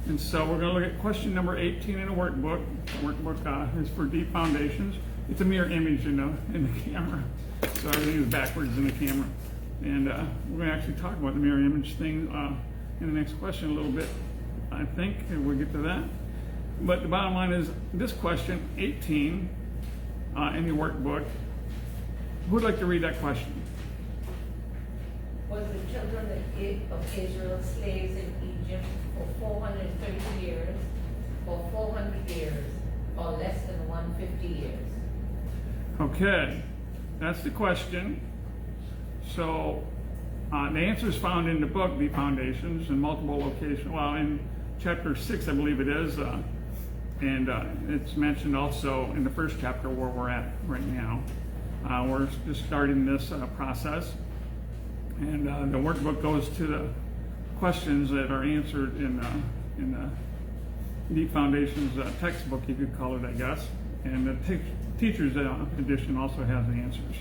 And so we're going to look at question number 18 in the workbook. The workbook is for deep foundations. It's a mirror image in the camera. So everything is backwards in the camera. And we're going to actually talk about the mirror image thing in the next question a little bit, I think, and we'll get to that. But the bottom line is this question, 18, in your workbook. Who would like to read that question? Was the children of Israel slaves in Egypt for 430 years, or 400 years, or less than 150 years? Okay, that's the question. So the answer is found in the book, The Foundations, in multiple locations. Well, in chapter 6, I believe it is, and it's mentioned also in the first chapter where we're at right now. We're just starting this process, and the workbook goes to the questions that are answered in the Deep Foundations textbook, you could call it, I guess. And the teacher's edition also has the answers.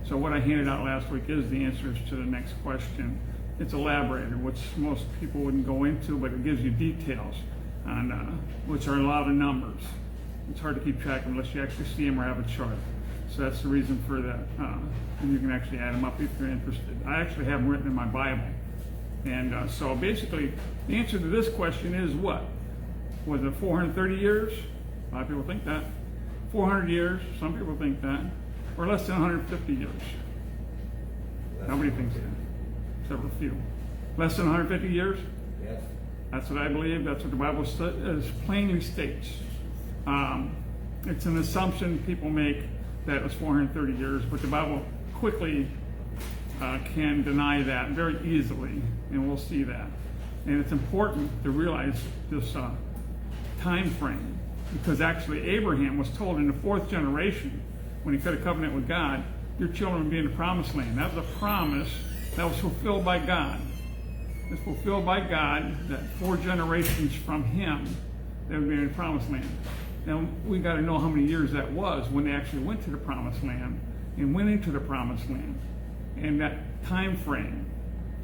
So what I handed out last week is the answers to the next question. It's elaborated, which most people wouldn't go into, but it gives you details on which are a lot of numbers. It's hard to keep track unless you actually see them or have a chart. So that's the reason for that. And you can actually add them up if you're interested. I actually have them written in my Bible. And so basically, the answer to this question is what? Was it 430 years? A lot of people think that. 400 years, some people think that. Or less than 150 years. Nobody thinks that. Several few. Less than 150 years? Yes. That's what I believe. That's what the Bible plainly states. It's an assumption people make that it was 430 years, but the Bible quickly can deny that very easily, and we'll see that. And it's important to realize this time frame, because actually Abraham was told in the 4th generation, when he cut a covenant with God, your children will be in the promised land. That was a promise that was fulfilled by God. It's fulfilled by God that 4 generations from him, they would be in the promised land. Now, we got to know how many years that was when they actually went to the promised land and went into the promised land. And that time frame,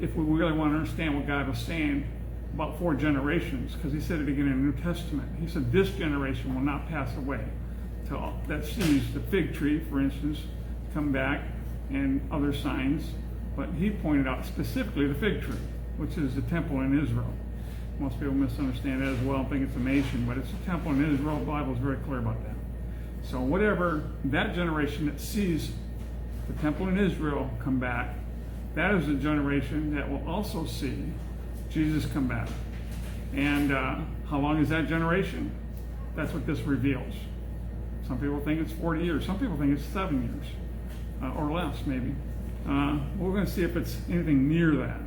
if we really want to understand what God was saying about 4 generations, because he said it again in the New Testament. He said, this generation will not pass away till that sees the fig tree, for instance, come back and other signs. But he pointed out specifically the fig tree, which is the temple in Israel. Most people misunderstand that as well and think it's a nation, but it's a temple in Israel. The Bible is very clear about that. So whatever that generation that sees the temple in Israel come back, that is a generation that will also see Jesus come back. And how long is that generation? That's what this reveals. Some people think it's 40 years. Some people think it's 7 years or less, maybe. We're going to see if it's anything near that,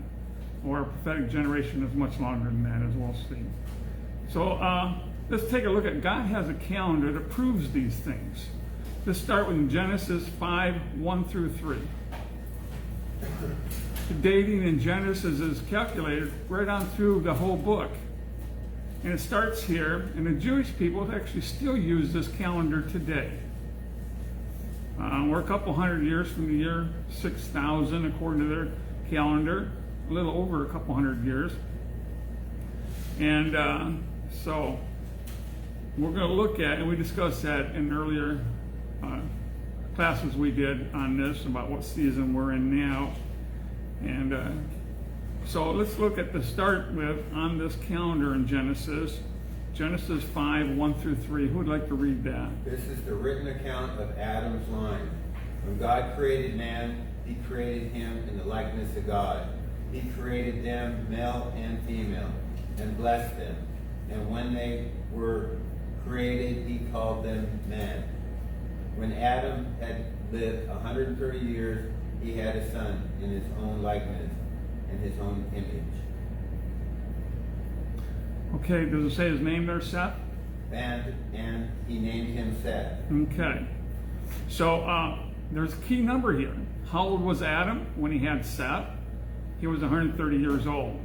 or a prophetic generation is much longer than that, as we'll see. So let's take a look at, God has a calendar that proves these things. Let's start with Genesis 5, 1 through 3. The dating in Genesis is calculated right on through the whole book. And it starts here, and the Jewish people actually still use this calendar today. We're a couple hundred years from the year 6000, according to their calendar, a little over a couple hundred years. And so we're going to look at, and we discussed that in earlier classes we did on this, about what season we're in now. And so let's look at the start with, on this calendar in Genesis 5, 1 through 3. Who would like to read that? This is the written account of Adam's line. When God created man, he created him in the likeness of God. He created them, male and female, and blessed them. And when they were created, he called them man. When Adam had lived 130 years, he had a son in his own likeness and his own image. Okay, does it say his name there, Seth? And he named him Seth. Okay. So there's a key number here. How old was Adam when he had Seth? He was 130 years old.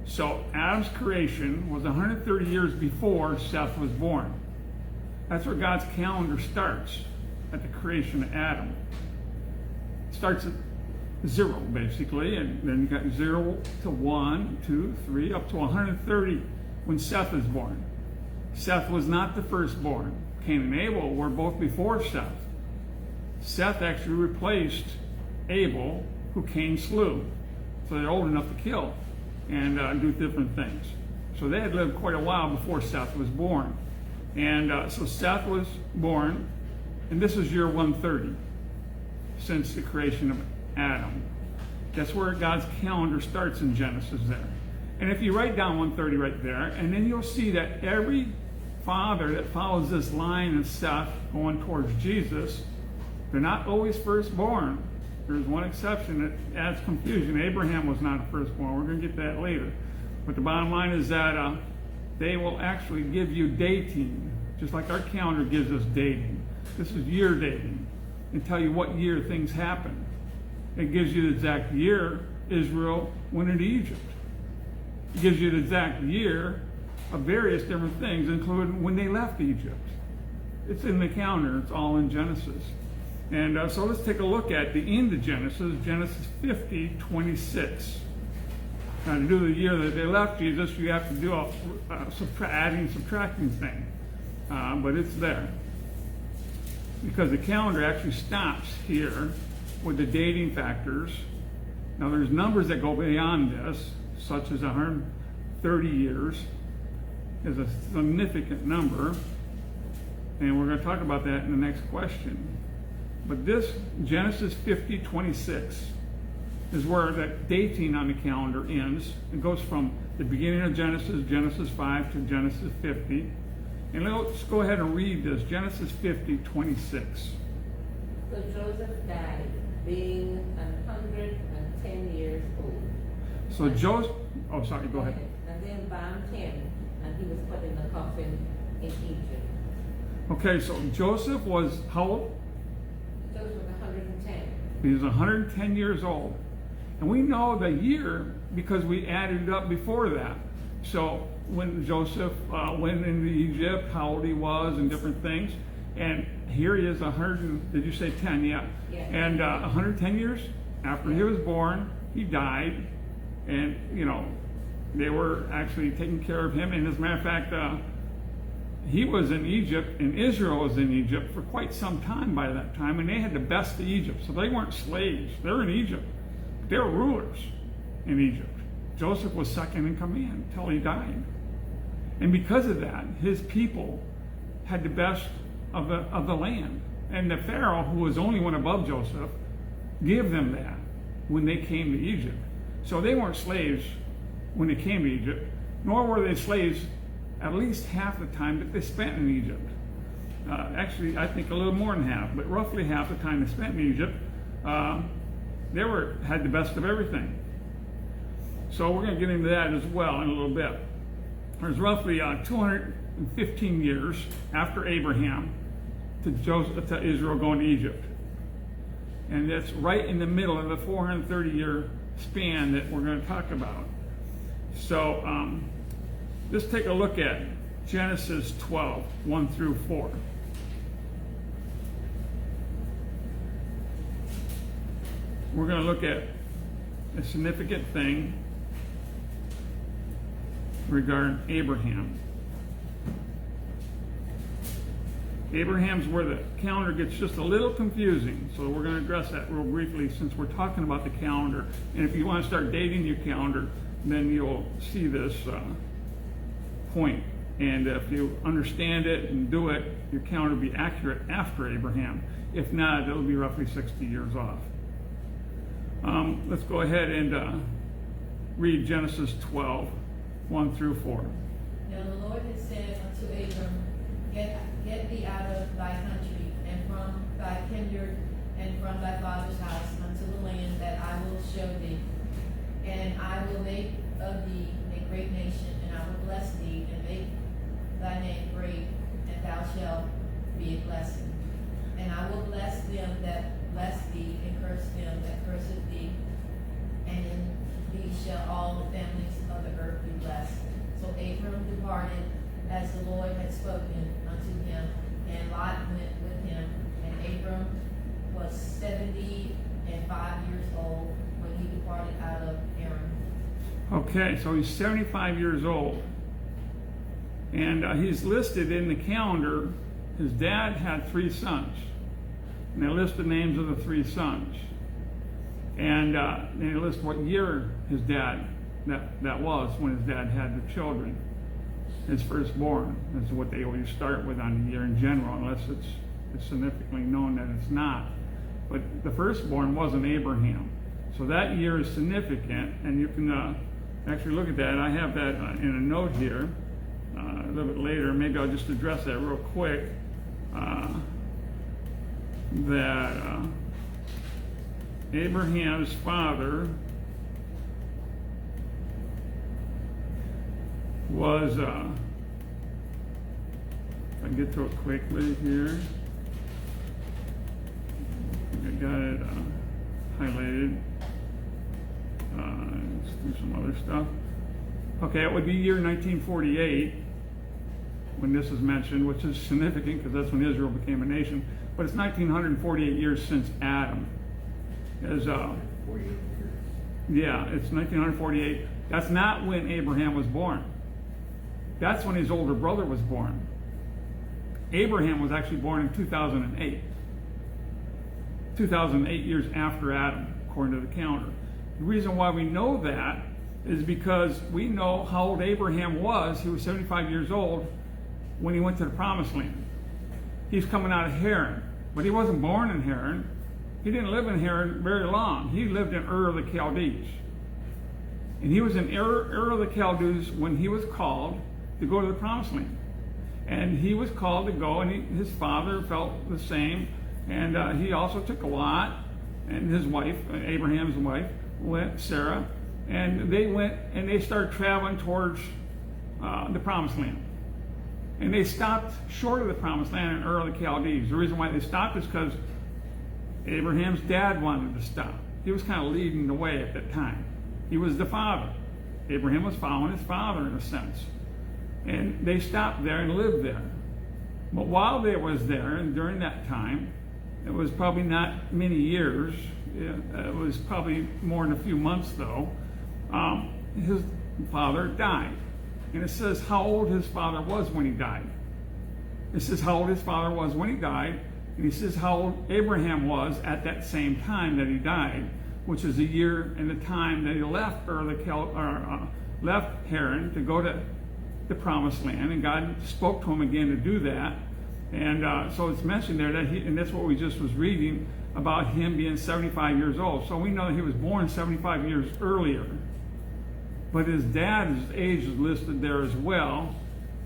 So Adam's creation was 130 years before Seth was born. That's where God's calendar starts, at the creation of Adam. It starts at 0, basically, and then you got 0 to 1, 2, 3, up to 130 when Seth is born. Seth was not the firstborn. Cain and Abel were both before Seth. Seth actually replaced Abel, who Cain slew. So they're old enough to kill and do different things. So they had lived quite a while before Seth was born. And so Seth was born, and this is year 130 since the creation of Adam. That's where God's calendar starts in Genesis there. And if you write down 130 right there, and then you'll see that every father that follows this line of Seth going towards Jesus, they're not always firstborn. There's one exception that adds confusion. Abraham was not a firstborn. We're going to get that later. But the bottom line is that they will actually give you dating, just like our calendar gives us dating. This is year dating, and tell you what year things happen. It gives you the exact year Israel went into Egypt. It gives you the exact year of various different things, including when they left Egypt. It's in the calendar. It's all in Genesis. And so let's take a look at the end of Genesis, Genesis 50:26. Now, to do the year that they left Jesus, you have to do a adding, subtracting thing. But it's there. Because the calendar actually stops here with the dating factors. Now, there's numbers that go beyond this, such as 130 years is a significant number. And we're going to talk about that in the next question. But this Genesis 50:26 is where that dating on the calendar ends. It goes from the beginning of Genesis, Genesis 5 to Genesis 50. And let's go ahead and read this, Genesis 50:26. So Joseph died, being 110 years old. So Joseph, oh sorry, go ahead. And then bound him, and he was put in the coffin in Egypt. Okay, so Joseph was how old? Joseph was 110. He was 110 years old. And we know the year because we added it up before that. So when Joseph went into Egypt, how old he was and different things. And here he is, did you say 10? Yeah. And 110 years after he was born, he died. And, you know, they were actually taking care of him. And as a matter of fact, he was in Egypt, and Israel was in Egypt for quite some time by that time, and they had the best of Egypt. So they weren't slaves. They were in Egypt. They were rulers in Egypt. Joseph was second in command until he died. And because of that, his people had the best of the land. And the Pharaoh, who was only one above Joseph, gave them that when they came to Egypt. So they weren't slaves when they came to Egypt, nor were they slaves at least half the time that they spent in Egypt. Actually, I think a little more than half, but roughly half the time they spent in Egypt, they had the best of everything. So we're going to get into that as well in a little bit. There's roughly 215 years after Abraham to Israel going to Egypt. And that's right in the middle of the 430-year span that we're going to talk about. So let's take a look at Genesis 12, 1 through 4. We're going to look at a significant thing regarding Abraham. Abraham's where the calendar gets just a little confusing, so we're going to address that real briefly since we're talking about the calendar. And if you want to start dating your calendar, then you'll see this point. And if you understand it and do it, your calendar will be accurate after Abraham. If not, it'll be roughly 60 years off. Let's go ahead and read Genesis 12, 1 through 4. Now the Lord had said unto Abram, Get thee out of thy country, and from thy kindred, and from thy father's house, unto the land that I will show thee. And I will make of thee a great nation, and I will bless thee, and make thy name great, and thou shalt be a blessing. And I will bless them that bless thee, and curse them that curseth thee. And in thee shall all the families of the earth be blessed. So Abram departed as the Lord had spoken unto him, and Lot went with him. And Abram was 75 years old when he departed out of Haran. Okay, so he's 75 years old. And he's listed in the calendar. His dad had 3 sons. And they list the names of the 3 sons. And they list what year his dad, that was when his dad had the children. His firstborn. That's what they always start with on the year in general, unless it's significantly known that it's not. But the firstborn wasn't Abraham. So that year is significant, and you can actually look at that. I have that in a note here a little bit later. Maybe I'll just address that real quick. That Abraham's father was, if I can get to it quickly here. I got it highlighted. Let's do some other stuff. Okay, it would be year 1948 when this is mentioned, which is significant because that's when Israel became a nation. But it's 1948 years since Adam. 48 years. Yeah, it's 1948. That's not when Abraham was born. That's when his older brother was born. Abraham was actually born in 2008. 2008 years after Adam, according to the calendar. The reason why we know that is because we know how old Abraham was. He was 75 years old when he went to the Promised Land. He's coming out of Haran, but he wasn't born in Haran. He didn't live in Haran very long. He lived in Ur of the Chaldees. And he was in Ur of the Chaldees when he was called to go to the Promised Land. And he was called to go, and his father felt the same. And he also took Lot and his wife, Abraham's wife, went, Sarah, and they went and they started traveling towards the Promised Land. And they stopped short of the Promised Land in Ur of the Chaldees. The reason why they stopped is because Abraham's dad wanted to stop. He was kind of leading the way at that time. He was the father. Abraham was following his father in a sense. And they stopped there and lived there. But while they was there, and during that time, it was probably not many years, it was probably more than a few months though, his father died. And it says how old his father was when he died. It says how old his father was when he died, and he says how old Abraham was at that same time that he died, which is the year and the time that he left left Haran to go to the Promised Land, and God spoke to him again to do that. And so it's mentioned there that and that's what we just was reading about him being 75 years old. So we know that he was born 75 years earlier. But his dad's age is listed there as well.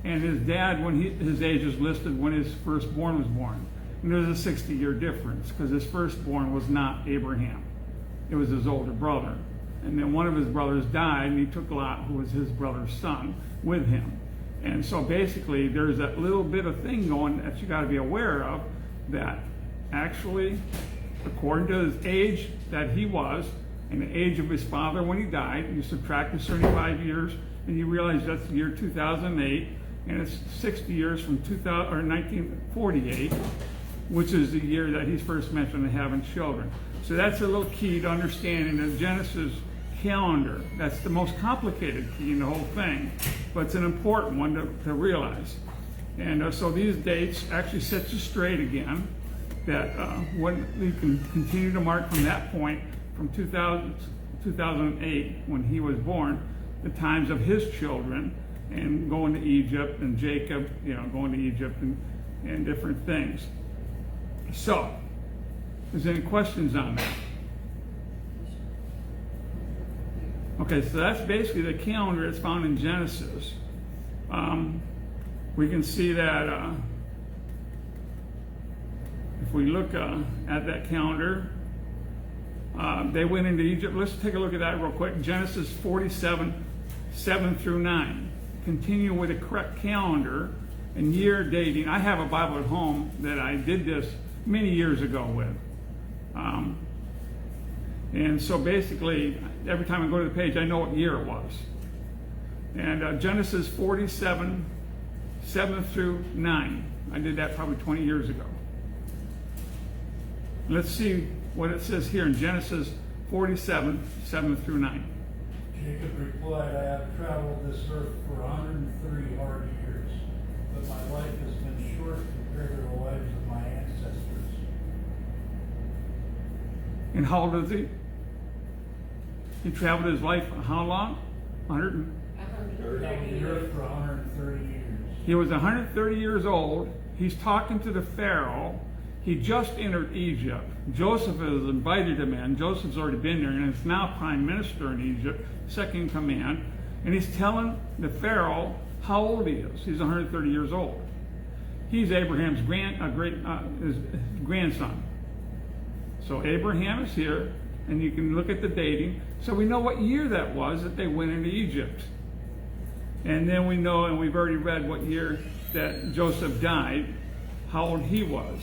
And his dad, his age is listed when his firstborn was born. And there's a 60-year difference because his firstborn was not Abraham. It was his older brother. And then one of his brothers died, and he took Lot, who was his brother's son, with him. And so basically, there's that little bit of thing going that you got to be aware of, that actually, according to his age that he was, and the age of his father when he died, you subtract the 75 years, and you realize that's the year 2008, and it's 60 years from 1948, which is the year that he's first mentioned having children. So that's a little key to understanding the Genesis calendar. That's the most complicated key in the whole thing, but it's an important one to realize. And so these dates actually set you straight again, that when you can continue to mark from that point, from 2008, when he was born, the times of his children, and going to Egypt, and Jacob, going to Egypt, and different things. So, is there any questions on that? Okay, so that's basically the calendar that's found in Genesis. We can see that if we look at that calendar, they went into Egypt. Let's take a look at that real quick. Genesis 47, 7 through 9. Continue with the correct calendar and year dating. I have a Bible at home that I did this many years ago with. And so basically, every time I go to the page, I know what year it was. And Genesis 47, 7 through 9. I did that probably 20 years ago. Let's see what it says here in Genesis 47, 7 through 9. Jacob replied, I have traveled this earth for 130 hard years. And how old is he? He traveled his life how long? 100. 130 years. For 130 years. He was 130 years old. He's talking to the Pharaoh. He just entered Egypt. Joseph has invited him in. Joseph's already been there and is now prime minister in Egypt, second in command. And he's telling the Pharaoh how old he is. He's 130 years old. He's Abraham's his grandson. So Abraham is here, and you can look at the dating. So we know what year that was that they went into Egypt. And then we know, and we've already read what year that Joseph died, how old he was.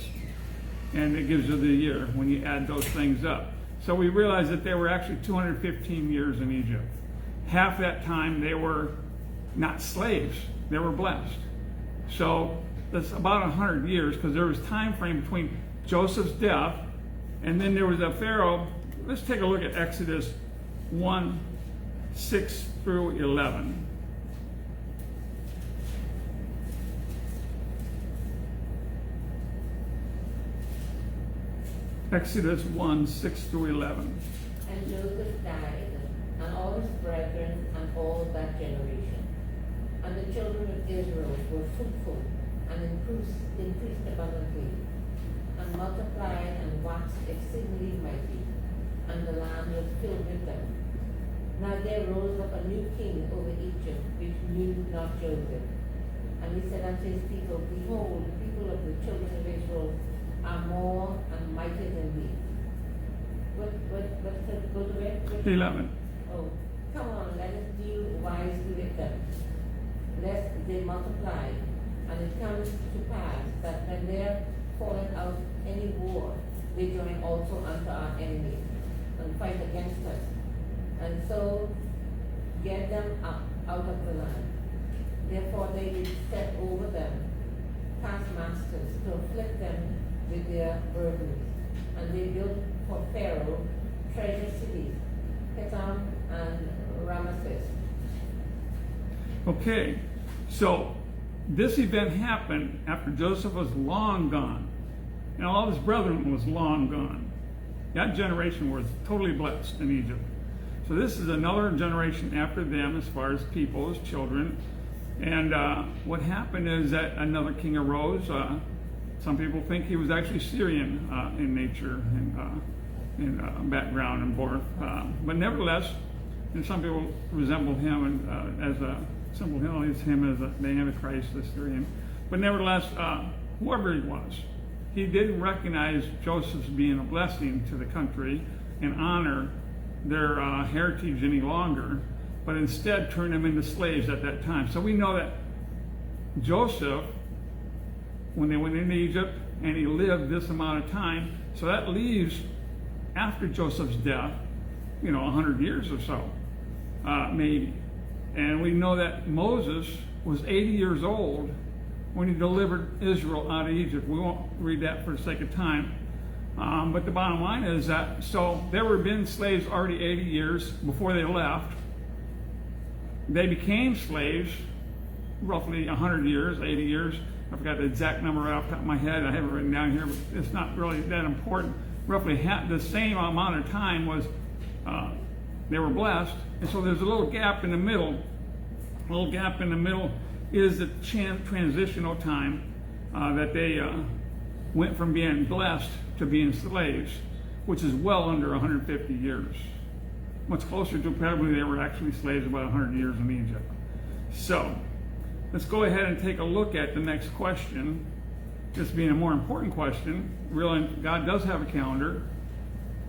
And it gives you the year when you add those things up. So we realize that they were actually 215 years in Egypt. Half that time they were not slaves, they were blessed. So that's about 100 years, because there was time frame between Joseph's death and then there was a Pharaoh. Let's take a look at Exodus 1, 6 through 11. Exodus 1, 6 through 11. And Joseph died, and all his brethren, and all that generation. And the children of Israel were fruitful, and increased abundantly, and multiplied and waxed exceedingly mighty, and the land was filled with them. Now there rose up a new king over Egypt, which knew not Joseph. And he said unto his people, Behold, the people of the children of Israel are more and mightier than we. What said, go to it? 11. Oh, come on, let us deal wisely with them, lest they multiply. And it comes to pass that when there falleth out any war, they join also unto our enemies, and fight against us, and so get them out of the land. Therefore they did set over them taskmasters to afflict them with their burdens. And they built for Pharaoh treasure cities, Pithom and Ramesses. Okay, so this event happened after Joseph was long gone, and all his brethren was long gone. That generation was totally blessed in Egypt. So this is another generation after them as far as people, as children. And what happened is that another king arose. Some people think he was actually Syrian in nature and in background and birth. But nevertheless, and some people resemble him as a symbol, him as the Antichrist, the Syrian. But nevertheless, whoever he was, he didn't recognize Joseph's being a blessing to the country and honor their heritage any longer, but instead turned them into slaves at that time. So we know that Joseph, when they went into Egypt, and he lived this amount of time, so that leaves, after Joseph's death, 100 years or so, maybe. And we know that Moses was 80 years old when he delivered Israel out of Egypt. We won't read that for the sake of time. But the bottom line is that, so there were been slaves already 80 years before they left. They became slaves roughly 100 years, 80 years. I forgot the exact number right off the top of my head. I have it written down here, but it's not really that important. Roughly the same amount of time was they were blessed. And so there's a little gap in the middle. A little gap in the middle is the transitional time that they went from being blessed to being slaves, which is well under 150 years. Much closer to probably they were actually slaves about 100 years in Egypt. So let's go ahead and take a look at the next question. This being a more important question, really, God does have a calendar,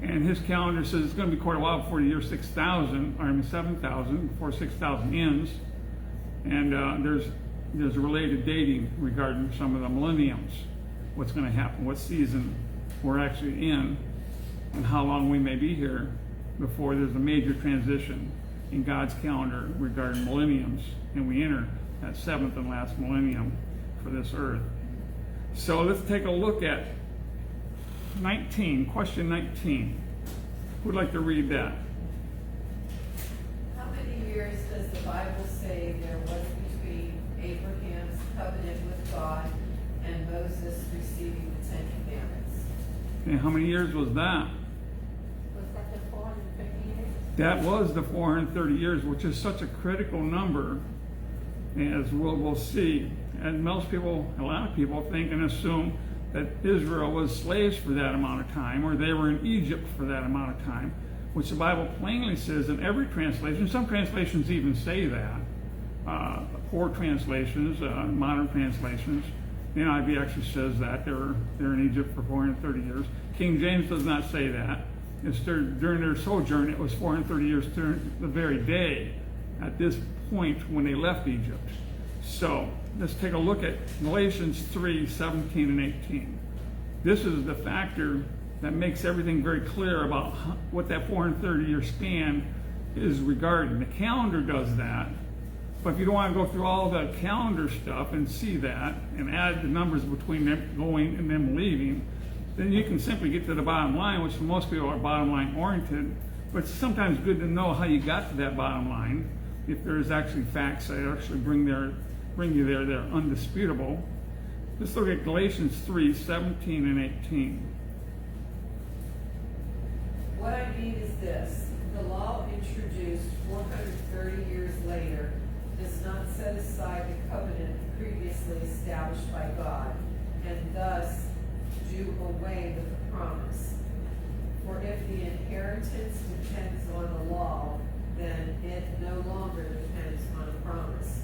and his calendar says it's going to be quite a while before the year 7,000, before 6,000 ends. And there's a related dating regarding some of the millenniums, what's going to happen, what season we're actually in, and how long we may be here before there's a major transition in God's calendar regarding millenniums, and we enter that seventh and last millennium for this earth. So let's take a look at 19, question 19. Who'd like to read that? How many years does the Bible say there was between Abraham's covenant with God and Moses receiving the Ten Commandments? And how many years was that? That was the 430 years, which is such a critical number, as we'll see. And most people, a lot of people think and assume that Israel was slaves for that amount of time, or they were in Egypt for that amount of time, which the Bible plainly says in every translation. Some translations even say that. Poor translations, modern translations. The NIV actually says that they're in Egypt for 430 years. King James does not say that. It's during their sojourn, it was 430 years during the very day at this point when they left Egypt. So let's take a look at Galatians 3, 17 and 18. This is the factor that makes everything very clear about what that 430-year span is regarding. The calendar does that, but if you don't want to go through all the calendar stuff and see that and add the numbers between them going and them leaving, then you can simply get to the bottom line, which most people are bottom line oriented, but it's sometimes good to know how you got to that bottom line. If there's actually facts that actually bring you there, they're undisputable. Let's look at Galatians 3, 17 and 18. What I mean is this: the law introduced 430 years later does not set aside the covenant previously established by God, and thus do away with the promise. For if the inheritance depends on the law, then it no longer depends on a promise.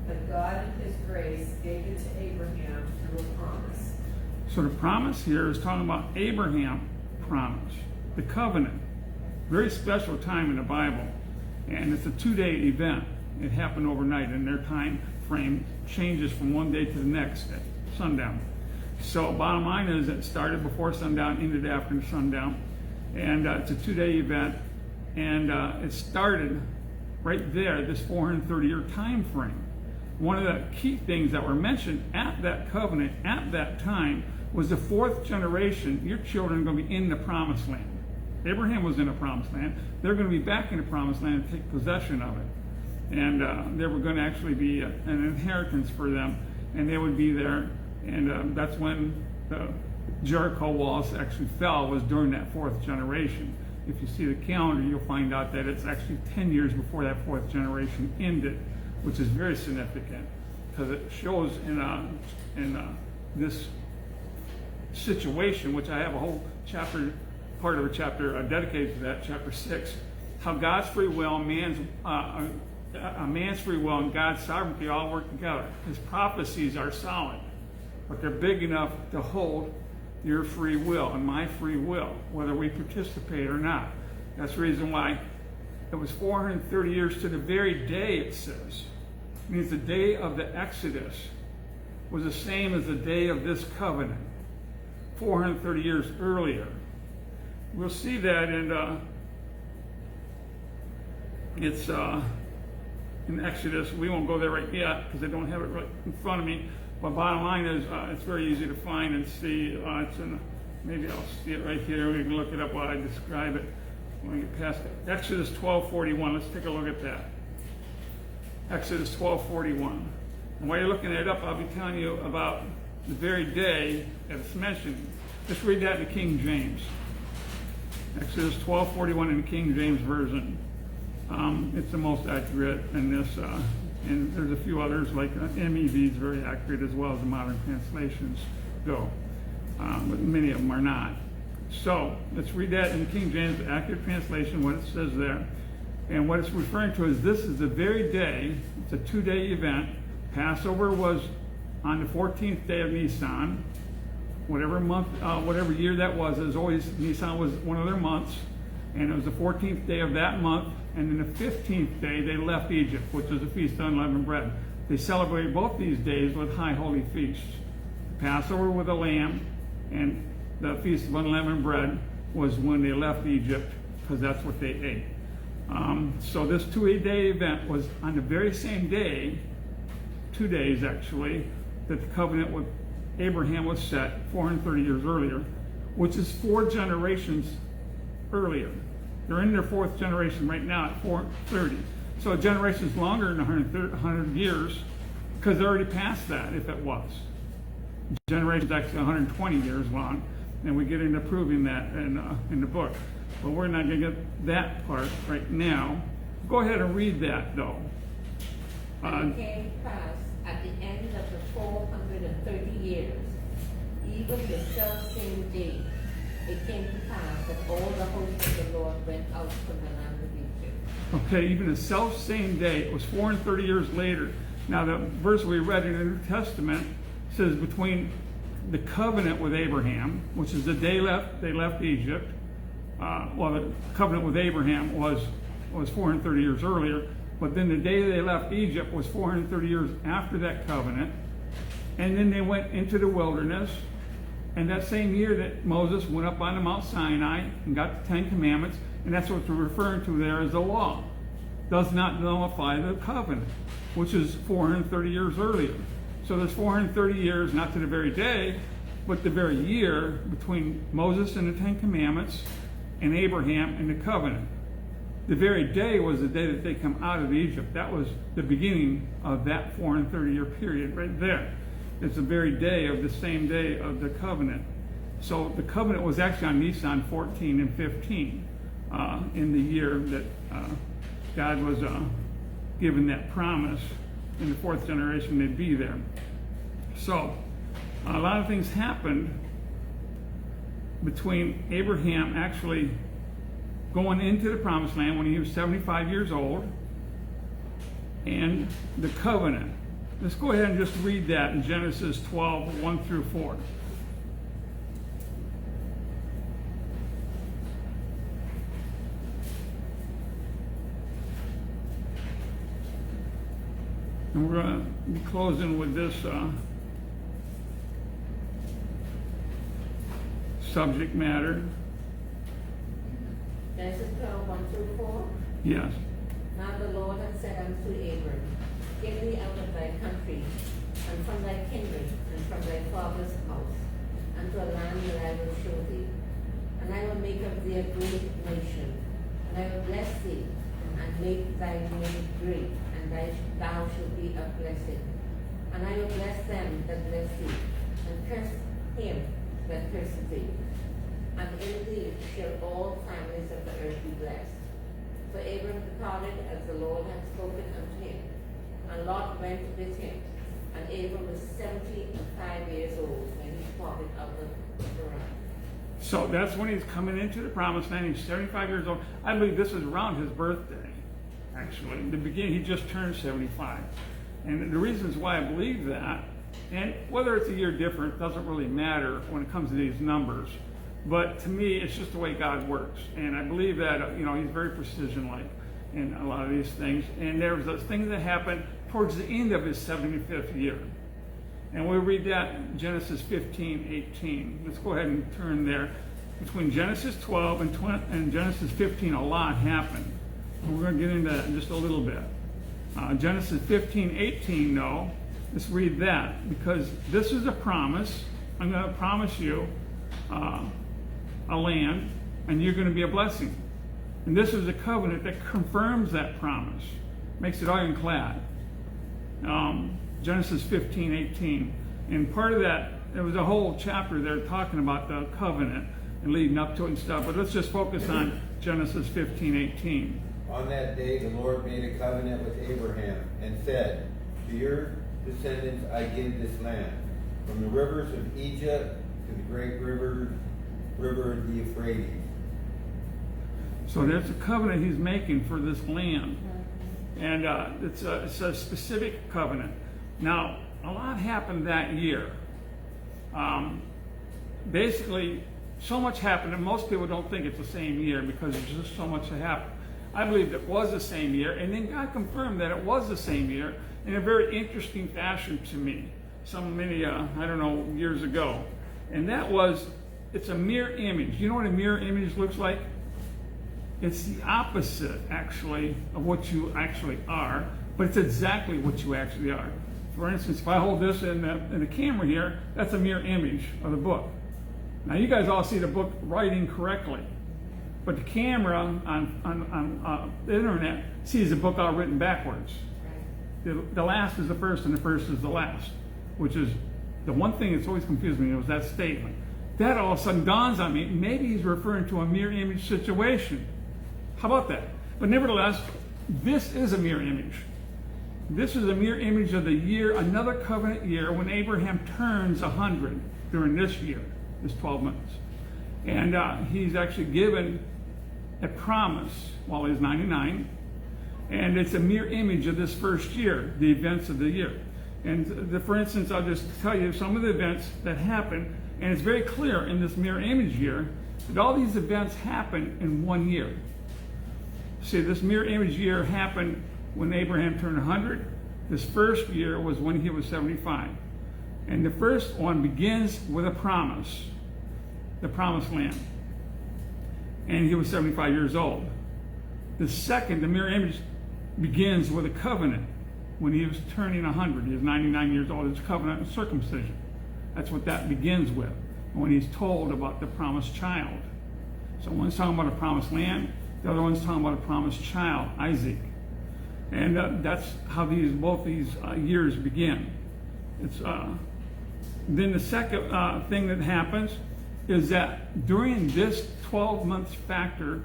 But God in His grace gave it to Abraham through a promise. So the promise here is talking about Abraham promise, the covenant. Very special time in the Bible. And it's a 2-day event. It happened overnight, and their time frame changes from one day to the next day, sundown. So bottom line is it started before sundown, ended after sundown. And it's a 2-day event. And it started right there, this 430-year time frame. One of the key things that were mentioned at that covenant, at that time, was the 4th generation. Your children are going to be in the promised land. Abraham was in the promised land. They're going to be back in the promised land and take possession of it. And there were going to actually be an inheritance for them, and they would be there. And that's when the Jericho walls actually fell, was during that 4th generation. If you see the calendar, you'll find out that it's actually 10 years before that 4th generation ended, which is very significant because it shows in this situation, which I have a whole chapter, part of a chapter dedicated to that, chapter 6, how God's free will, a man's free will and God's sovereignty all work together. His prophecies are solid, but they're big enough to hold your free will and my free will, whether we participate or not. That's the reason why it was 430 years to the very day, it says. It means the day of the Exodus was the same as the day of this covenant, 430 years earlier. We'll see that it's in Exodus. We won't go there right yet because I don't have it right in front of me. But bottom line is, it's very easy to find and see. It's in, maybe I'll see it right here. We can look it up while I describe it. When we get past it. Exodus 12:41. Let's take a look at that. Exodus 12:41. And while you're looking it up, I'll be telling you about the very day that it's mentioned. Let's read that in the King James. Exodus 12:41 in the King James Version. It's the most accurate in this, and there's a few others like MEV is very accurate as well as the modern translations go, but many of them are not. So let's read that in the King James, the accurate translation, what it says there. And what it's referring to is this is the very day, it's a 2-day event. Passover was on the 14th day of Nisan, whatever month, whatever year that was. As always, Nisan was one of their months, and it was the 14th day of that month. And then the 15th day, they left Egypt, which was the Feast of Unleavened Bread. They celebrated both these days with high holy feasts. Passover with a lamb, and the Feast of Unleavened Bread was when they left Egypt, because that's what they ate. So this 2-day event was on the very same day, 2 days actually, that the covenant with Abraham was set 430 years earlier, which is 4 generations earlier. They're in their 4th generation right now at 430. So a generation is longer than 100 years because they're already past that if it was. Generation is actually 120 years long, and we get into proving that in the book. But we're not going to get that part right now. Go ahead and read that, though. And it came to pass at the end of the 430 years, even the selfsame day, it came to pass that all the hosts of the Lord went out from the land of Egypt. Okay, even the self-same day, it was 430 years later. Now, the verse we read in the New Testament says between the covenant with Abraham, which is the day they left Egypt. The covenant with Abraham was 430 years earlier, but then the day they left Egypt was 430 years after that covenant. And then they went into the wilderness. And that same year that Moses went up on the Mount Sinai and got the Ten Commandments, and that's what we're referring to there as the law, does not nullify the covenant, which is 430 years earlier. So there's 430 years, not to the very day, but the very year between Moses and the Ten Commandments and Abraham and the covenant. The very day was the day that they come out of Egypt. That was the beginning of that 430-year period right there. It's the very day of the same day of the covenant. So the covenant was actually on Nisan 14 and 15 in the year that God was given that promise in the fourth generation they'd be there. So a lot of things happened between Abraham actually going into the promised land when he was 75 years old and the covenant. Let's go ahead and just read that in Genesis 12, 1 through 4. And we're going to be closing with this subject matter. Genesis 12, 1 through 4. Yes. Now the Lord had said unto Abram, Get thee out of thy country, and from thy kindred, and from thy father's house, unto a land that I will show thee. And I will make of thee a great nation, and I will bless thee, and make thy name great, and thou shalt be a blessing. And I will bless them that bless thee, and curse him that curseth thee. And in thee shall all families of the earth be blessed. So Abram departed as the Lord had spoken unto him. And Lot went with him. And Abram was 75 years old when he departed out of Haran. So that's when he's coming into the promised land. He's 75 years old. I believe this is around his birthday, actually. In the beginning, he just turned 75. And the reasons why I believe that, and whether it's a year different, doesn't really matter when it comes to these numbers. But to me, it's just the way God works. And I believe that, he's very precision-like in a lot of these things. And there was those things that happened towards the end of his 75th year. And we'll read that in Genesis 15, 18. Let's go ahead and turn there. Between Genesis 12 and Genesis 15, a lot happened. And we're going to get into that in just a little bit. Genesis 15, 18, though, let's read that. Because this is a promise. I'm going to promise you a land, and you're going to be a blessing. And this is a covenant that confirms that promise, makes it ironclad. Genesis 15, 18. And part of that, there was a whole chapter there talking about the covenant and leading up to it and stuff, but let's just focus on Genesis 15, 18. On that day the Lord made a covenant with Abraham and said, To your descendants I give this land, from the rivers of Egypt to the great river the Euphrates. So there's a covenant he's making for this land. And it's a specific covenant. Now, a lot happened that year. Basically, so much happened, and most people don't think it's the same year because there's just so much that happened. I believe it was the same year, and then God confirmed that it was the same year in a very interesting fashion to me, many years ago. And that was, it's a mirror image. You know what a mirror image looks like? It's the opposite, actually, of what you actually are, but it's exactly what you actually are. For instance, if I hold this in the camera here, that's a mirror image of the book. Now, you guys all see the book writing correctly, but the camera on the internet sees the book all written backwards. The last is the first, and the first is the last, which is the one thing that's always confused me was that statement. that all of a sudden dawns on me, maybe he's referring to a mirror image situation. How about that? But nevertheless, this is a mirror image. This is a mirror image of the year, another covenant year, when Abraham turns 100 during this year, this 12 months. And he's actually given a promise while he's 99. And it's a mirror image of this first year, the events of the year. And for instance, I'll just tell you some of the events that happened. And it's very clear in this mirror image year that all these events happen in 1 year. See, this mirror image year happened when Abraham turned 100. This first year was when he was 75. And the first one begins with a promise, the promised land. And he was 75 years old. The second, the mirror image, begins with a covenant when he was turning 100. He was 99 years old. It's covenant of circumcision. That's what that begins with, when he's told about the promised child. So one's talking about a promised land, the other one's talking about a promised child, Isaac. And that's how both these years begin. It's then the second thing that happens is that during this 12 months factor,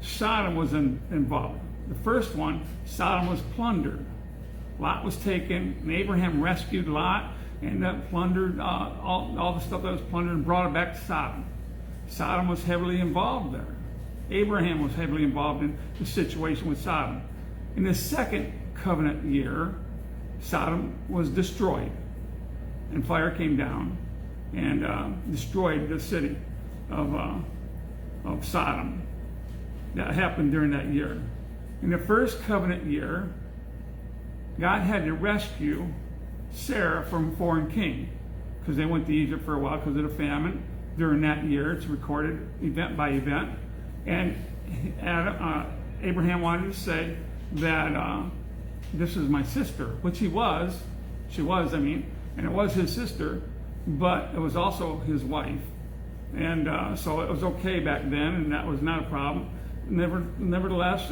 Sodom was involved. The first one, Sodom was plundered. Lot was taken, and Abraham rescued Lot and plundered all the stuff that was plundered and brought it back to Sodom. Sodom was heavily involved there. Abraham was heavily involved in the situation with Sodom. In the second covenant year, Sodom was destroyed, and fire came down and destroyed the city of Sodom. That happened during that year. In the first covenant year, God had to rescue Sarah from a foreign king because they went to Egypt for a while because of the famine during that year. It's recorded event by event. And Abraham wanted to say that this is my sister, which she was, and it was his sister, but it was also his wife. And so it was okay back then, and that was not a problem. Nevertheless,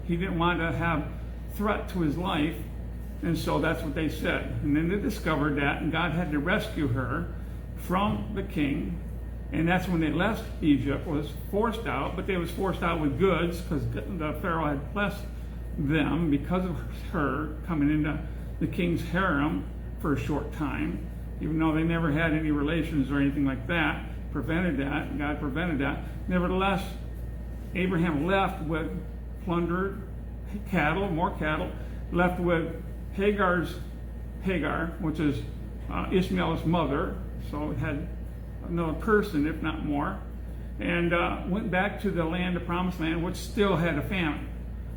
he didn't want to have threat to his life, and so that's what they said. And then they discovered that, and God had to rescue her from the king, and that's when they left Egypt, was forced out, but they was forced out with goods because the Pharaoh had blessed them because of her coming into the king's harem for a short time, even though they never had any relations or anything like that. God prevented that. Nevertheless, Abraham left with plundered cattle, more cattle, left with Hagar, which is Ishmael's mother, so it had another person, if not more, and went back to the land, the promised land, which still had a famine.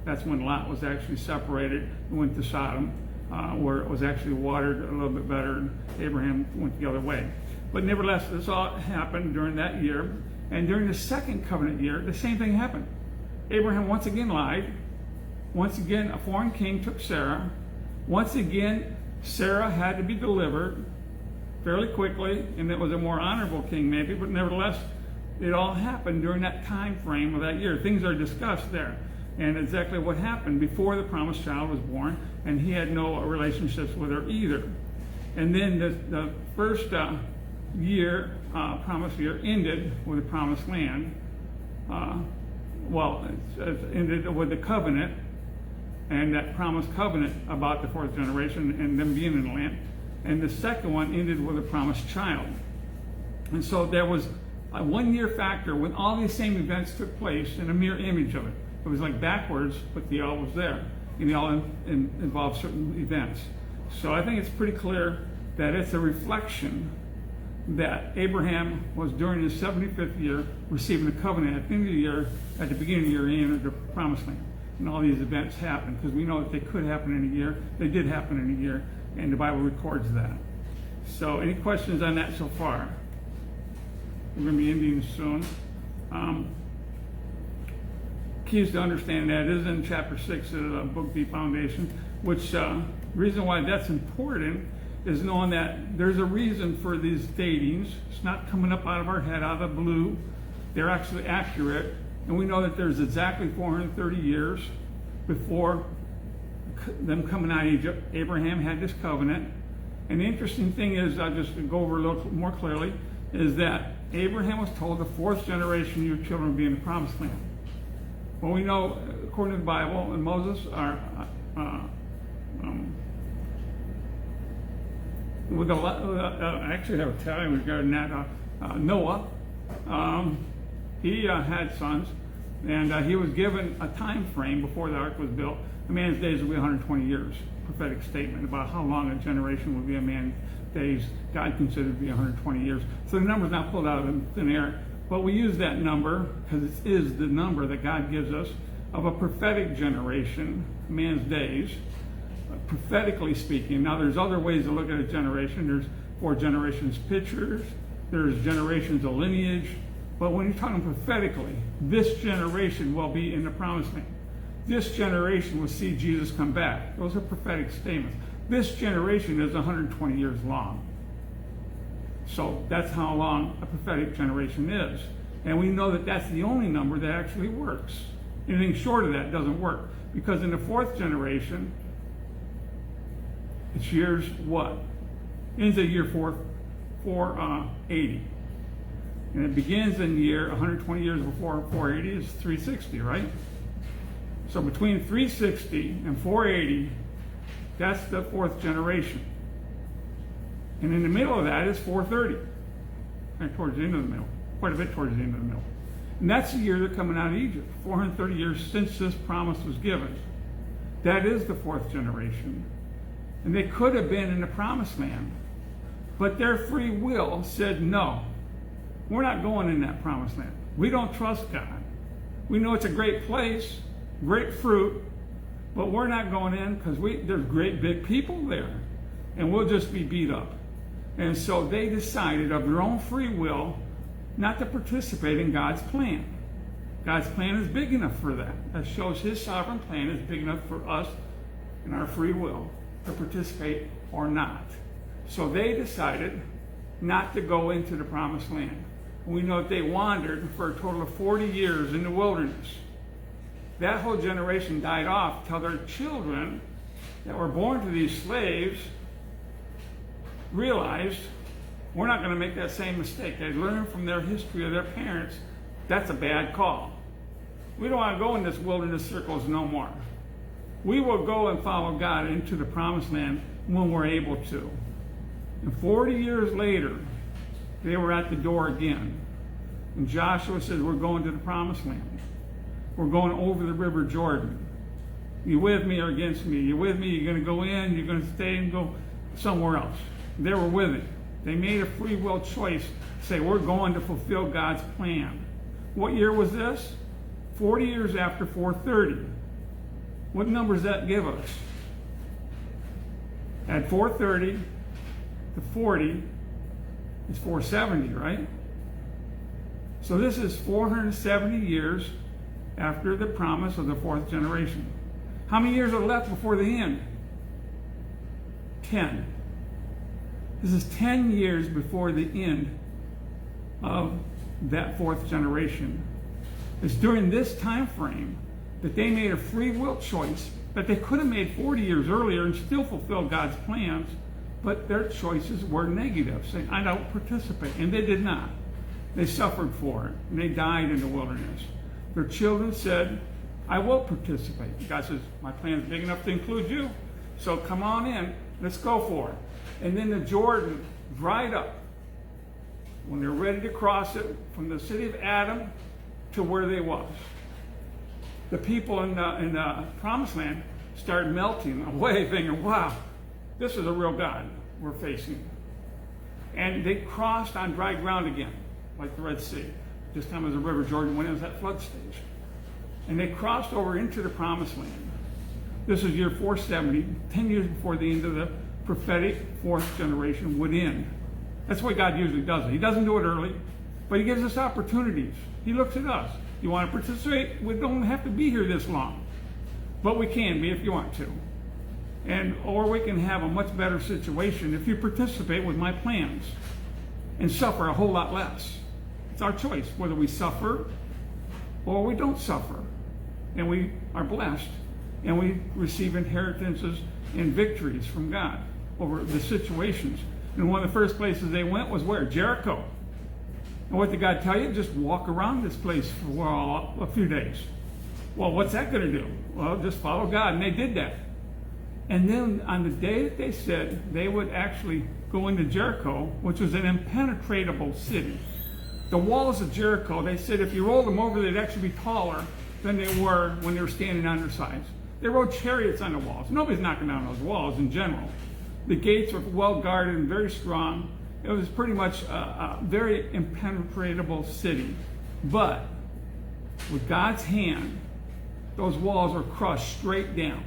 That's when Lot was actually separated and went to Sodom, where it was actually watered a little bit better, and Abraham went the other way. But nevertheless, this all happened during that year. And during the second covenant year, the same thing happened. Abraham once again lied. Once again, a foreign king took Sarah. Once again, Sarah had to be delivered fairly quickly, and it was a more honorable king maybe, but nevertheless, it all happened during that time frame of that year. Things are discussed there, and exactly what happened before the promised child was born, and he had no relationships with her either. And then the first year, promised year, ended with the promised land. It ended with the covenant, and that promised covenant about the fourth generation and them being in the land. And the second one ended with a promised child. And so there was a 1 year factor when all these same events took place in a mirror image of it. It was like backwards, but they all was there. And they all involved certain events. So I think it's pretty clear that it's a reflection that Abraham was during his 75th year receiving a covenant at the end of the year, at the beginning of the year, he entered the promised land. And all these events happened because we know that they could happen in a year. They did happen in a year, and the Bible records that. So any questions on that so far? We're going to be ending soon. Keys to understand that is in chapter 6 of the book, The Foundation, which reason why that's important is knowing that there's a reason for these datings. It's not coming up out of our head, out of the blue. They're actually accurate. And we know that there's exactly 430 years before them coming out of Egypt. Abraham had this covenant. And the interesting thing is, I'll just go over a little more clearly, is that Abraham was told the fourth generation, your children will be in the promised land. Well, we know, according to the Bible, and Moses, I actually have a tell you regarding that. Noah, he had sons, and he was given a time frame before the ark was built. A man's days will be 120 years. Prophetic statement about how long a generation will be a man's days. God considered to be 120 years. So the number's not pulled out of thin air, but we use that number because it is the number that God gives us of a prophetic generation, man's days, prophetically speaking. Now there's other ways to look at a generation. There's 4 generations pictures. There's generations of lineage. But when you're talking prophetically, this generation will be in the promised land. This generation will see Jesus come back. Those are prophetic statements. This generation is 120 years long. So that's how long a prophetic generation is. And we know that that's the only number that actually works. Anything short of that doesn't work. Because in the fourth generation, it's years what? Ends at year 480. And it begins in year 120 years before 480 is 360, right? So between 360 and 480, that's the fourth generation. And in the middle of that is 430. And towards the end of the middle. Quite a bit towards the end of the middle. And that's the year they're coming out of Egypt. 430 years since this promise was given. That is the fourth generation. And they could have been in the promised land. But their free will said no. We're not going in that promised land. We don't trust God. We know it's a great place, great fruit, but we're not going in because there's great big people there. And we'll just be beat up. And so they decided of their own free will not to participate in God's plan. God's plan is big enough for that. That shows his sovereign plan is big enough for us and our free will to participate or not. So they decided not to go into the promised land. We know that they wandered for a total of 40 years in the wilderness. That whole generation died off till their children that were born to these slaves realized we're not going to make that same mistake. They learned from their history of their parents that's a bad call. We don't want to go in this wilderness circles no more. We will go and follow God into the promised land when we're able to. And 40 years later, they were at the door again. And Joshua says, we're going to the promised land. We're going over the river Jordan. You with me or against me? You with me? You're going to go in, you're going to stay and go somewhere else. They were with it. They made a free will choice to say, we're going to fulfill God's plan. What year was this? 40 years after 430. What number does that give us? At 430 to 40 is 470, right? So this is 470 years after the promise of the fourth generation. How many years are left before the end? 10. This is 10 years before the end of that fourth generation. It's during this time frame that they made a free will choice that they could have made 40 years earlier and still fulfilled God's plans, but their choices were negative, saying, I don't participate. And they did not. They suffered for it, and they died in the wilderness. Their children said, I will participate. God says, my plan is big enough to include you, so come on in, let's go for it. And then the Jordan dried up when they're ready to cross it from the city of Adam to where they was. The people in the promised land started melting away, thinking, wow, this is a real God we're facing. And they crossed on dry ground again, like the Red Sea. This time as the river Jordan went into that flood stage. And they crossed over into the promised land. This is year 470, 10 years before the end of the prophetic fourth generation would end. That's what God usually does. He doesn't do it early, but he gives us opportunities. He looks at us. You want to participate? We don't have to be here this long. But we can be if you want to. Or we can have a much better situation if you participate with my plans and suffer a whole lot less. It's our choice whether we suffer or we don't suffer. And we are blessed and we receive inheritances and victories from God over the situations. And one of the first places they went was where? Jericho. And what did God tell you? Just walk around this place for a few days. Well, what's that going to do? Well, just follow God. And they did that. And then on the day that they said they would actually go into Jericho, which was an impenetrable city. The walls of Jericho, they said if you rolled them over, they'd actually be taller than they were when they were standing on their sides. They rode chariots on the walls. Nobody's knocking down those walls in general. The gates were well guarded and very strong. It was pretty much a very impenetrable city. But with God's hand, those walls were crushed straight down.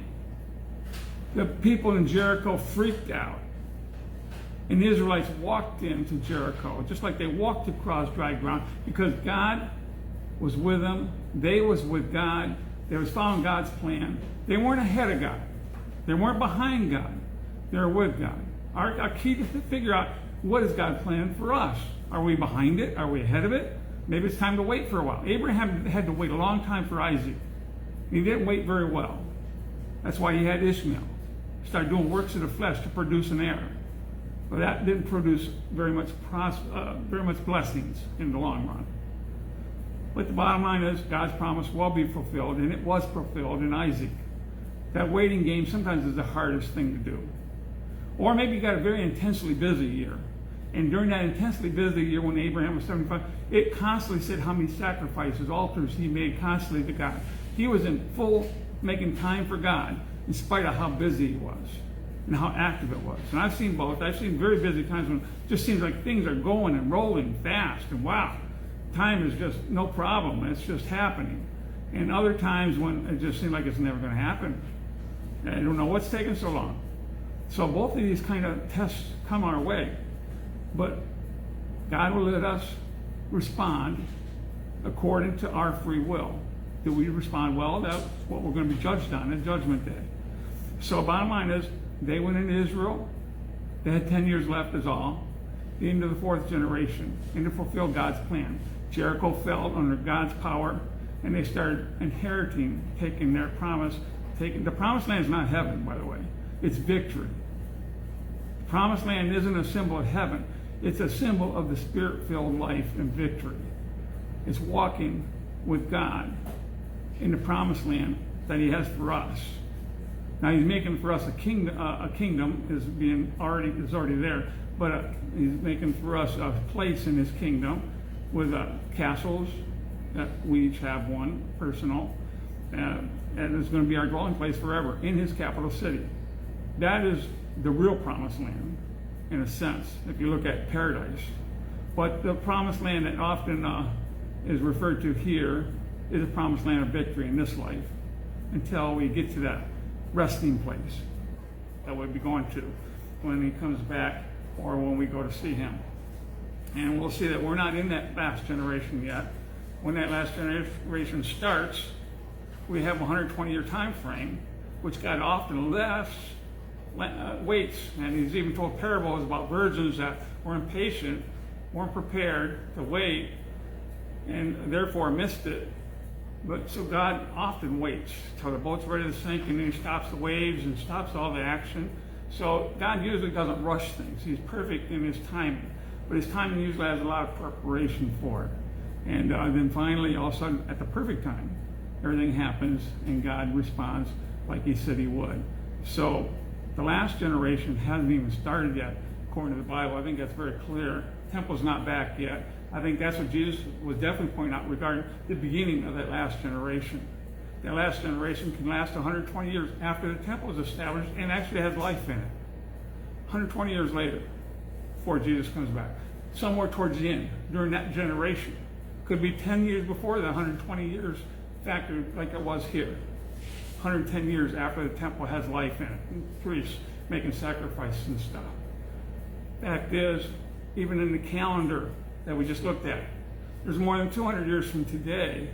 The people in Jericho freaked out. And the Israelites walked into Jericho, just like they walked across dry ground, because God was with them. They was with God. They was following God's plan. They weren't ahead of God. They weren't behind God. They were with God. Our key to figure out, what is God's plan for us? Are we behind it? Are we ahead of it? Maybe it's time to wait for a while. Abraham had to wait a long time for Isaac. He didn't wait very well. That's why he had Ishmael. He started doing works of the flesh to produce an heir. But that didn't produce very much blessings in the long run. But the bottom line is, God's promise will be fulfilled, and it was fulfilled in Isaac. That waiting game sometimes is the hardest thing to do. Or maybe you got a very intensely busy year. And during that intensely busy year when Abraham was 75, it constantly said how many sacrifices, altars he made constantly to God. He was in full making time for God in spite of how busy he was and how active it was. And I've seen both. I've seen very busy times when it just seems like things are going and rolling fast and wow, time is just no problem. It's just happening. And other times when it just seems like it's never going to happen. I don't know what's taking so long. So both of these kind of tests come our way. But God will let us respond according to our free will. Do we respond well? That's what we're going to be judged on at Judgment Day. So bottom line is, they went into Israel. They had 10 years left is all. Into the fourth generation. And to fulfill God's plan. Jericho fell under God's power. And they started inheriting, taking their promise. The promised land is not heaven, by the way. It's victory. The promised land isn't a symbol of heaven. It's a symbol of the spirit-filled life and victory. It's walking with God in the promised land that he has for us. Now he's making for us a kingdom is already there, but he's making for us a place in his kingdom with castles that we each have one personal, and it's going to be our dwelling place forever in his capital city. That is the real promised land, in a sense, if you look at paradise. But the promised land that often is referred to here is a promised land of victory in this life until we get to that resting place that we'll be going to when he comes back or when we go to see him. And we'll see that we're not in that last generation yet. When that last generation starts, we have a 120-year time frame, which God often waits. And he's even told parables about virgins that were impatient, weren't prepared to wait, and therefore missed it. But so God often waits till the boat's ready to sink, and then he stops the waves and stops all the action. So God usually doesn't rush things. He's perfect in his timing. But his timing usually has a lot of preparation for it. And then finally, all of a sudden, at the perfect time, everything happens and God responds like he said he would. So the last generation hasn't even started yet, according to the Bible. I think that's very clear. Temple's not back yet. I think that's what Jesus was definitely pointing out regarding the beginning of that last generation. That last generation can last 120 years after the temple is established and actually has life in it. 120 years later, before Jesus comes back. Somewhere towards the end, during that generation. Could be 10 years before the 120 years factored like it was here. 110 years after the temple has life in it. And priests making sacrifices and stuff. Fact is, even in the calendar that we just looked at, there's more than 200 years from today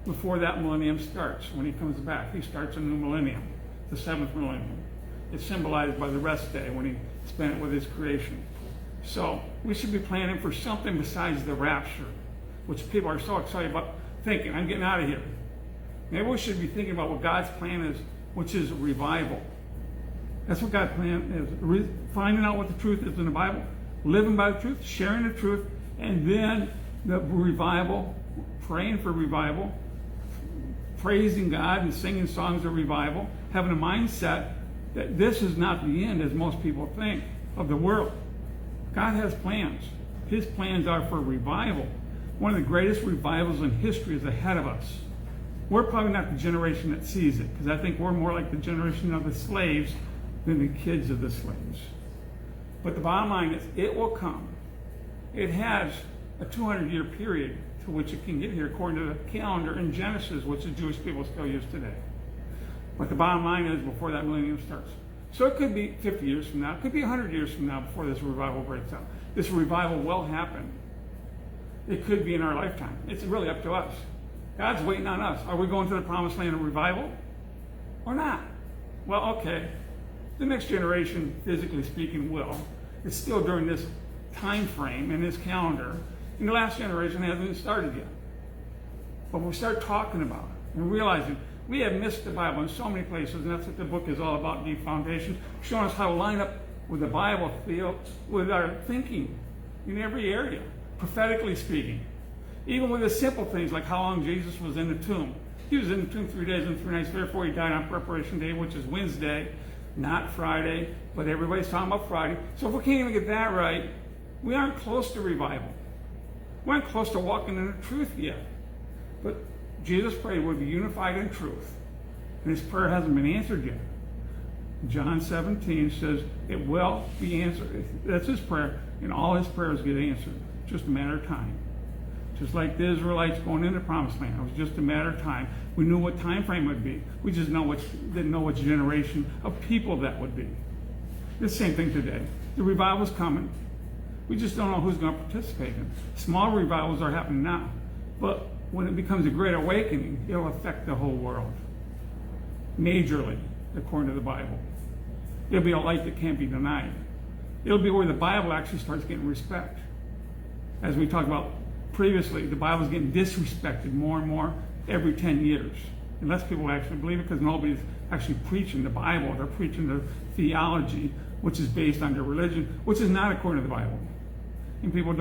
before that millennium starts. When he comes back, he starts a new millennium, the seventh millennium. It's symbolized by the rest day when he spent it with his creation. So we should be planning for something besides the rapture, which people are so excited about thinking, I'm getting out of here. Maybe we should be thinking about what God's plan is, which is revival. That's what God's plan is. Finding out what the truth is in the Bible, living by the truth, sharing the truth, and then the revival, praying for revival, praising God and singing songs of revival, having a mindset that this is not the end as most people think of the world. God has plans. His plans are for revival. One of the greatest revivals in history is ahead of us. We're probably not the generation that sees it, because I think we're more like the generation of the slaves than the kids of the slaves. But the bottom line is, it will come. It has a 200-year period to which it can get here, according to the calendar in Genesis, which the Jewish people still use today. But the bottom line is, before that millennium starts. So it could be 50 years from now, it could be 100 years from now before this revival breaks out. This revival will happen. It could be in our lifetime. It's really up to us. God's waiting on us. Are we going to the promised land of revival or not? Well, okay. The next generation, physically speaking, will. It's still during this time frame in this calendar. And the last generation hasn't even started yet. But when we start talking about it and realizing we have missed the Bible in so many places, and that's what the book is all about, Deep Foundation, showing us how to line up with the Bible, with our thinking in every area, prophetically speaking. Even with the simple things like how long Jesus was in the tomb. He was in the tomb 3 days and 3 nights, therefore he died on Preparation Day, which is Wednesday, not Friday, but everybody's talking about Friday. So if we can't even get that right, we aren't close to revival. We aren't close to walking in the truth yet. But Jesus prayed we'd be unified in truth. And his prayer hasn't been answered yet. John 17 says it will be answered. That's his prayer, and all his prayers get answered. It's just a matter of time. Just like the Israelites going into the promised land. It was just a matter of time. We knew what time frame would be. We just didn't know which generation of people that would be. The same thing today. The revival's coming. We just don't know who's going to participate in it. Small revivals are happening now. But when it becomes a great awakening, it'll affect the whole world. Majorly, according to the Bible. It'll be a light that can't be denied. It'll be where the Bible actually starts getting respect. As we talked about previously, the Bible's getting disrespected more and more every 10 years. Unless people actually believe it, because nobody's actually preaching the Bible. They're preaching the theology, which is based on their religion, which is not according to the Bible. And people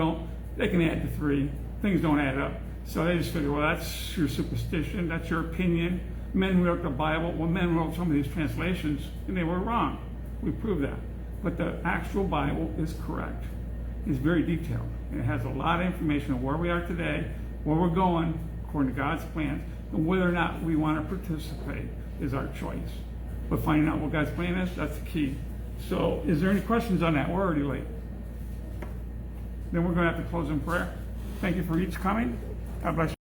they can add to 3. Things don't add up. So they just figure, well, that's your superstition, that's your opinion. Men wrote the Bible. Well, men wrote some of these translations, and they were wrong. We proved that. But the actual Bible is correct. It's very detailed. And it has a lot of information on where we are today, where we're going, according to God's plans, and whether or not we want to participate is our choice. But finding out what God's plan is, that's the key. So is there any questions on that? We're already late. Then we're going to have to close in prayer. Thank you for each coming. God bless you.